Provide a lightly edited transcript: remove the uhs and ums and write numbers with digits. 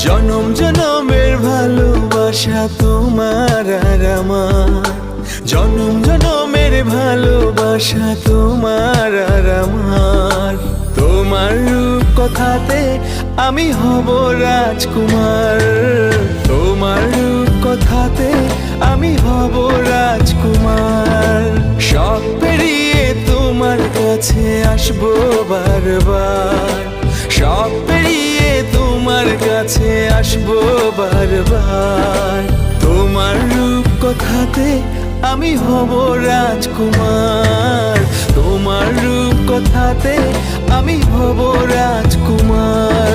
জনম জনমের ভালোবাসা তোমার আর আমার, জনম জনমের ভালোবাসা তোমার আর আমার। তোমার রূপ কথাতে আমি হব রাজকুমার, তোমার রূপ কথাতে আমি হব রাজকুমার। সব পেরিয়ে তোমার কাছে আসবো বারবার, সব পেরিয়ে তোমার কাছে আসবো বারবার। তোমার রূপ কথাতে আমি হব রাজকুমার, তোমার রূপ কথাতে আমি হব রাজকুমার।